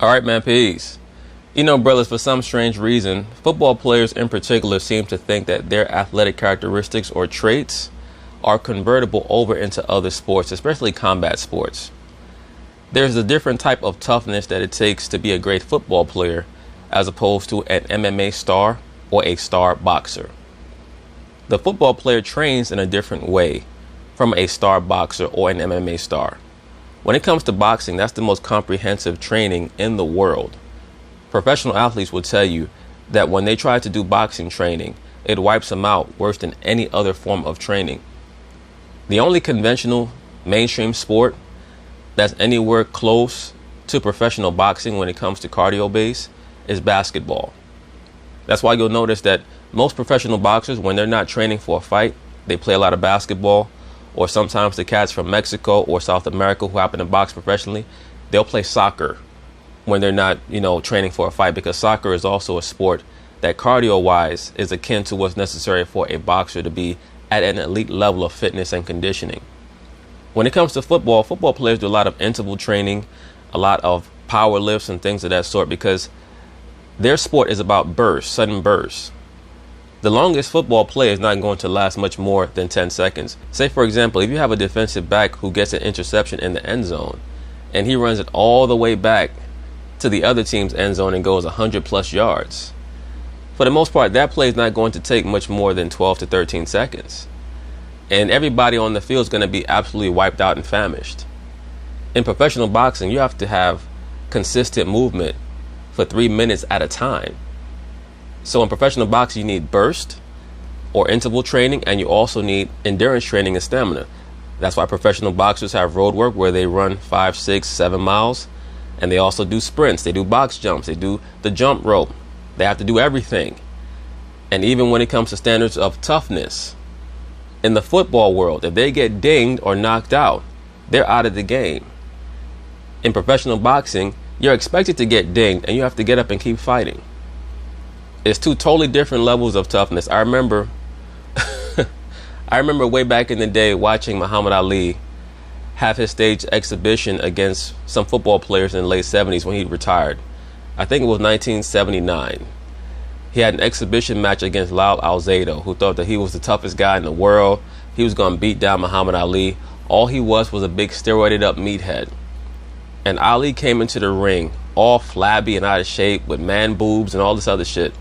All right, man, peace. You know, brothers, for some strange reason, football players in particular seem to think that their athletic characteristics or traits are convertible over into other sports, especially combat sports. There's a different type of toughness that it takes to be a great football player as opposed to an MMA star or a star boxer. The football player trains in a different way from a star boxer or an MMA star. When it comes to boxing, that's the most comprehensive training in the world. Professional athletes will tell you that when they try to do boxing training, it wipes them out worse than any other form of training. The only conventional mainstream sport that's anywhere close to professional boxing when it comes to cardio base is basketball. That's why you'll notice that most professional boxers, when they're not training for a fight, they play a lot of basketball. Or sometimes the cats from Mexico or South America who happen to box professionally, they'll play soccer when they're not, training for a fight, because soccer is also a sport that cardio-wise is akin to what's necessary for a boxer to be at an elite level of fitness and conditioning. When it comes to football players do a lot of interval training, a lot of power lifts and things of that sort, because their sport is about bursts, sudden bursts. The longest football play is not going to last much more than 10 seconds. Say, for example, if you have a defensive back who gets an interception in the end zone and he runs it all the way back to the other team's end zone and goes 100+ yards, for the most part, that play is not going to take much more than 12 to 13 seconds. And everybody on the field is going to be absolutely wiped out and famished. In professional boxing, you have to have consistent movement for 3 minutes at a time. So in professional boxing, you need burst or interval training, and you also need endurance training and stamina. That's why professional boxers have road work where they run 5, 6, 7 miles, and they also do sprints. They do box jumps. They do the jump rope. They have to do everything. And even when it comes to standards of toughness, in the football world, if they get dinged or knocked out, they're out of the game. In professional boxing, you're expected to get dinged, and you have to get up and keep fighting. It's two totally different levels of toughness. I remember way back in the day watching Muhammad Ali have his stage exhibition against some football players in the late 70s when he retired. I think it was 1979. He had an exhibition match against Lal Alzado, who thought that he was the toughest guy in the world. He was going to beat down Muhammad Ali. All he was a big steroided up meathead. And Ali came into the ring all flabby and out of shape with man boobs and all this other shit.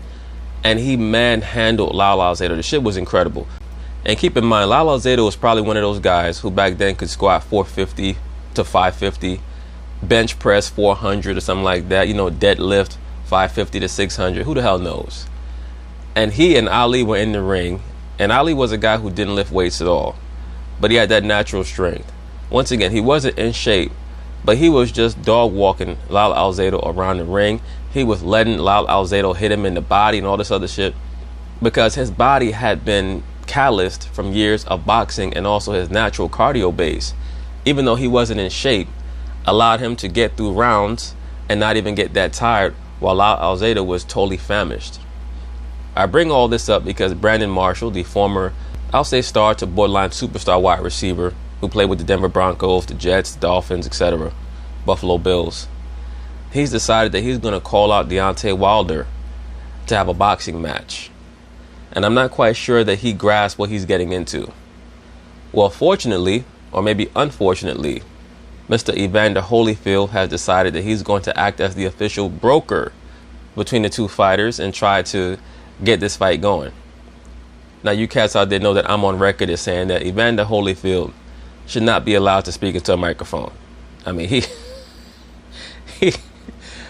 And he manhandled Lal Alzado. The shit was incredible. And keep in mind, Lal Alzado was probably one of those guys who back then could squat 450 to 550, bench press 400 or something like that, deadlift 550 to 600. Who the hell knows? And he and Ali were in the ring, and Ali was a guy who didn't lift weights at all, but he had that natural strength. Once again, he wasn't in shape, but he was just dog walking Lal Alzado around the ring. He was letting Lal Alzado hit him in the body and all this other shit because his body had been calloused from years of boxing, and also his natural cardio base, even though he wasn't in shape, allowed him to get through rounds and not even get that tired while Lal Alzado was totally famished. I bring all this up because Brandon Marshall, the former, I'll say star to borderline superstar wide receiver who played with the Denver Broncos, the Jets, the Dolphins, etc., Buffalo Bills, he's decided that he's going to call out Deontay Wilder to have a boxing match. And I'm not quite sure that he grasps what he's getting into. Well, fortunately, or maybe unfortunately, Mr. Evander Holyfield has decided that he's going to act as the official broker between the two fighters and try to get this fight going. Now, you cats out there know that I'm on record as saying that Evander Holyfield should not be allowed to speak into a microphone. I mean,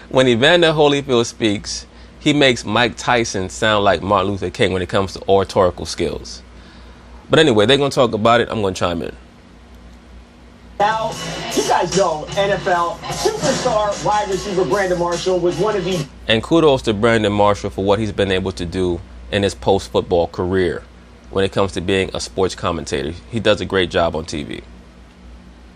when Evander Holyfield speaks, he makes Mike Tyson sound like Martin Luther King when it comes to oratorical skills. But anyway, they're going to talk about it. I'm going to chime in. Now, you guys know NFL superstar wide receiver Brandon Marshall was one of the... And kudos to Brandon Marshall for what he's been able to do in his post-football career when it comes to being a sports commentator. He does a great job on TV.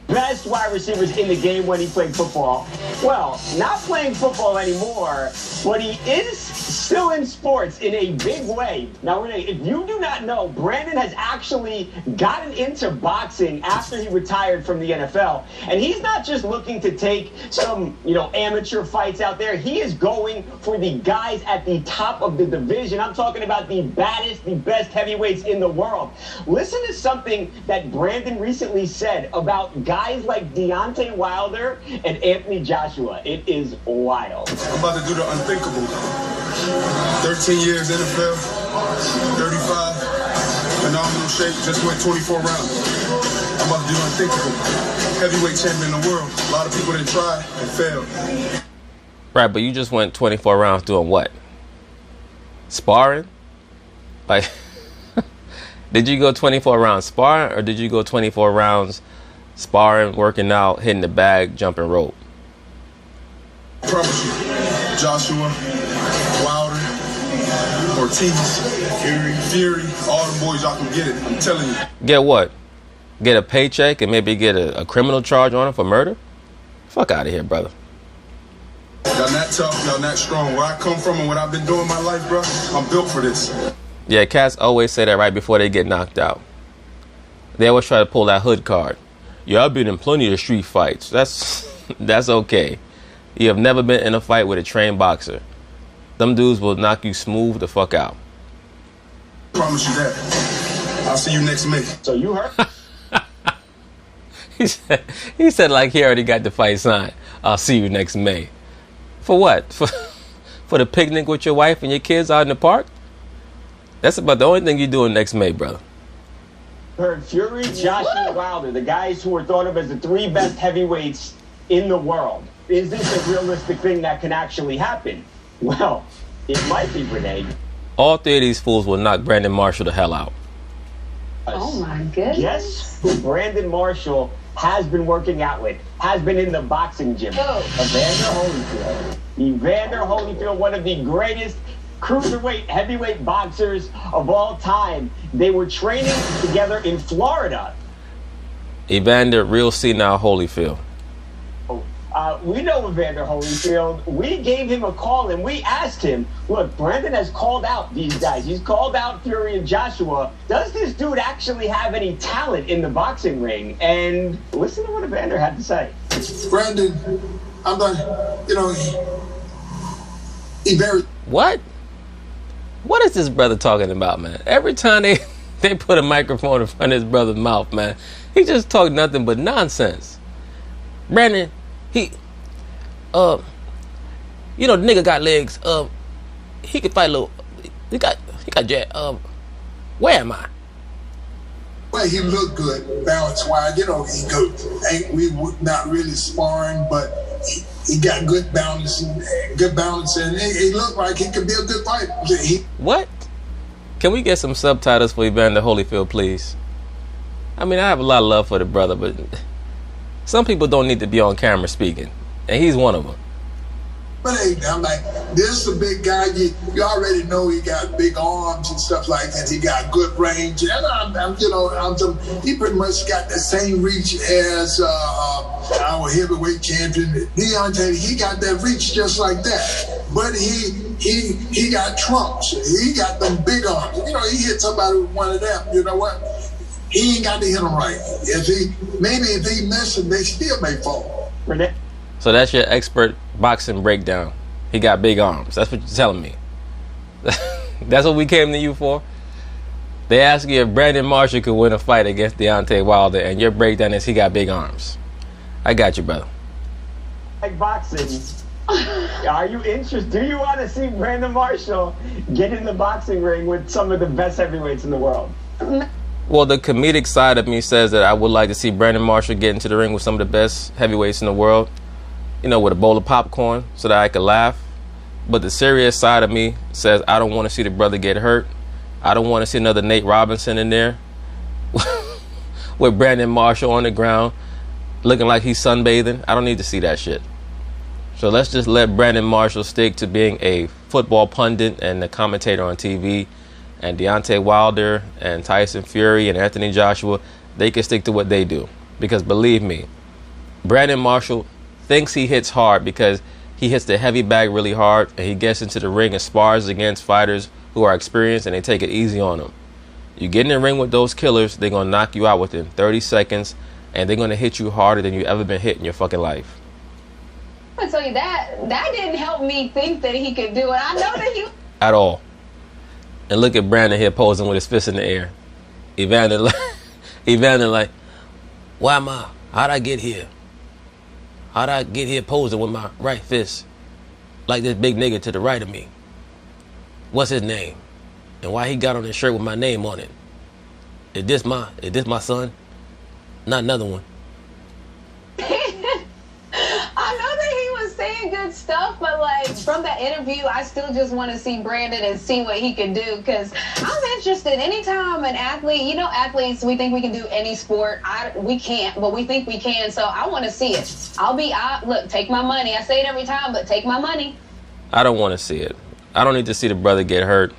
best wide receivers in the game when he played football. Well, not playing football anymore, but he is still in sports in a big way. Now, Renee, if you do not know, Brandon has actually gotten into boxing after he retired from the NFL. And he's not just looking to take some, amateur fights out there. He is going for the guys at the top of the division. I'm talking about the baddest, the best heavyweights in the world. Listen to something that Brandon recently said about guys like Deontay Wilder and Anthony Joshua. It is wild. I'm about to do the unthinkable. 13 years NFL, 35, phenomenal shape, just went 24 rounds. I'm about to do the unthinkable. Heavyweight champion in the world. A lot of people didn't try and failed. Right, but you just went 24 rounds doing what? Sparring? Like, did you go 24 rounds sparring, or did you go 24 rounds sparring, working out, hitting the bag, jumping rope? I promise you, Joshua, Wilder, Ortiz, Fury, all them boys, y'all can get it. I'm telling you. Get what? Get a paycheck and maybe get a criminal charge on him for murder? Fuck out of here, brother. Y'all not tough, y'all not strong. Where I come from and what I've been doing in my life, bro, I'm built for this. Yeah, cats always say that right before they get knocked out. They always try to pull that hood card. Yeah, I've been in plenty of street fights. That's okay. You have never been in a fight with a trained boxer. Them dudes will knock you smooth the fuck out. Promise you that. I'll see you next May. So you heard? He said like he already got the fight signed. I'll see you next May. For what? For the picnic with your wife and your kids out in the park? That's about the only thing you're doing next May, brother. Heard Fury, Joshua, Wilder, the guys who are thought of as the three best heavyweights in the world. Is this a realistic thing that can actually happen? Well, it might be, Renee. All three of these fools will knock Brandon Marshall the hell out. Oh my goodness. Guess who Brandon Marshall has been working out with, has been in the boxing gym? Evander Holyfield. Evander Holyfield, one of the greatest cruiserweight, heavyweight boxers of all time. They were training together in Florida. Evander, real senile Holyfield. We know Evander Holyfield. We gave him a call and we asked him, look, Brandon has called out these guys. He's called out Fury and Joshua. Does this dude actually have any talent in the boxing ring? And listen to what Evander had to say. Brandon, I'm not, he very... What? What is this brother talking about, man? Every time they put a microphone in front of his brother's mouth, man, he just talk nothing but nonsense. Brandon, the nigga got legs. He could fight a little. He got jet. Where am I? Well, he looked good, balance-wise. He good. We not really sparring, but he got good balance, and he looked like he could be a good fighter. What? Can we get some subtitles for Evander Holyfield, please? I mean, I have a lot of love for the brother, but some people don't need to be on camera speaking, and he's one of them. But hey, I'm like, this is a big guy. You already know he got big arms and stuff like that. He got good range, and he pretty much got the same reach as our heavyweight champion Deontay. He got that reach just like that, but he got trumps. He got them big arms. He hit somebody with one of them. You know what? He ain't got to hit him right. If he misses him, they still may fall. So that's your expert boxing breakdown. He got big arms. That's what you're telling me. That's what we came to you for? They asked you if Brandon Marshall could win a fight against Deontay Wilder, and your breakdown is he got big arms. I got you, brother. Like boxing. Are you interested? Do you want to see Brandon Marshall get in the boxing ring with some of the best heavyweights in the world? Well, the comedic side of me says that I would like to see Brandon Marshall get into the ring with some of the best heavyweights in the world. With a bowl of popcorn so that I could laugh. But the serious side of me says I don't want to see the brother get hurt. I don't want to see another Nate Robinson in there with Brandon Marshall on the ground looking like he's sunbathing. I don't need to see that shit. So let's just let Brandon Marshall stick to being a football pundit and a commentator on TV. And Deontay Wilder and Tyson Fury and Anthony Joshua, they can stick to what they do. Because believe me, Brandon Marshall thinks he hits hard because he hits the heavy bag really hard and he gets into the ring and spars against fighters who are experienced and they take it easy on him. You get in the ring with those killers, they're going to knock you out within 30 seconds and they're going to hit you harder than you've ever been hit in your fucking life. I'm going to tell you that didn't help me think that he could do it. I know that he... At all. And look at Brandon here posing with his fist in the air. Evander like, why am I? How'd I get here? How'd I get here posing with my right fist like this big nigga to the right of me? What's his name? And why he got on his shirt with my name on it? Is this my son? Not another one. I know that he was saying good stuff, but like from that interview, I still just want to see Brandon and see what he can do, because I'm interested. Anytime an athlete, you know, athletes, we think we can do any sport. We can't, but we think we can. So I want to see it. Look, take my money. I say it every time, but take my money. I don't want to see it. I don't need to see the brother get hurt.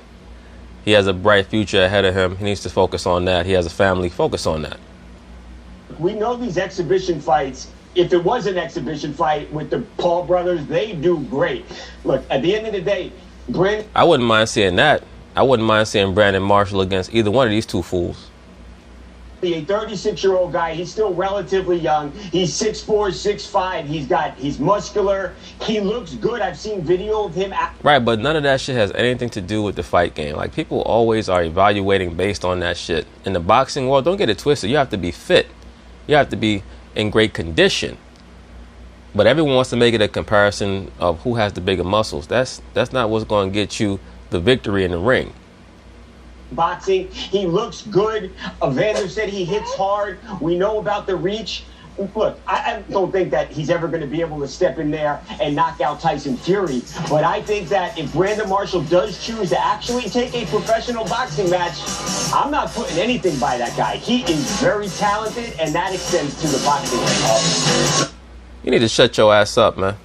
He has a bright future ahead of him. He needs to focus on that. He has a family. Focus on that. We know these exhibition fights, if it was an exhibition fight with the Paul brothers, they do great. Look, at the end of the day, I wouldn't mind seeing that. I wouldn't mind seeing Brandon Marshall against either one of these two fools. A 36-year-old guy, he's still relatively young. He's 6'4", 6'5". He's muscular. He looks good. I've seen video of him. Right, but none of that shit has anything to do with the fight game. Like, people always are evaluating based on that shit. In the boxing world, don't get it twisted. You have to be fit. You have to be in great condition. But everyone wants to make it a comparison of who has the bigger muscles. That's not what's going to get you the victory in the ring. Boxing, he looks good. Evander said he hits hard. We know about the reach. Look, I don't think that he's ever going to be able to step in there and knock out Tyson Fury. But I think that if Brandon Marshall does choose to actually take a professional boxing match, I'm not putting anything by that guy. He is very talented, and that extends to the boxing ring. You need to shut your ass up, man.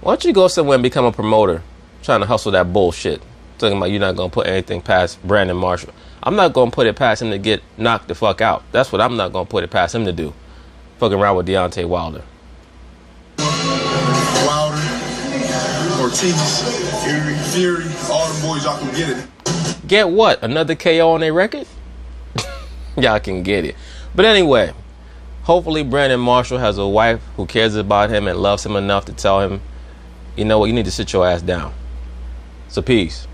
Why don't you go somewhere and become a promoter, trying to hustle that bullshit? Talking about you're not going to put anything past Brandon Marshall. I'm not going to put it past him to get knocked the fuck out. That's what I'm not going to put it past him to do. Fucking around with Deontay Wilder. Wilder, Ortiz, Fury, all them boys, y'all can get it. Get what? Another KO on their record? Y'all can get it. But anyway, hopefully Brandon Marshall has a wife who cares about him and loves him enough to tell him, you know what, you need to sit your ass down. So peace.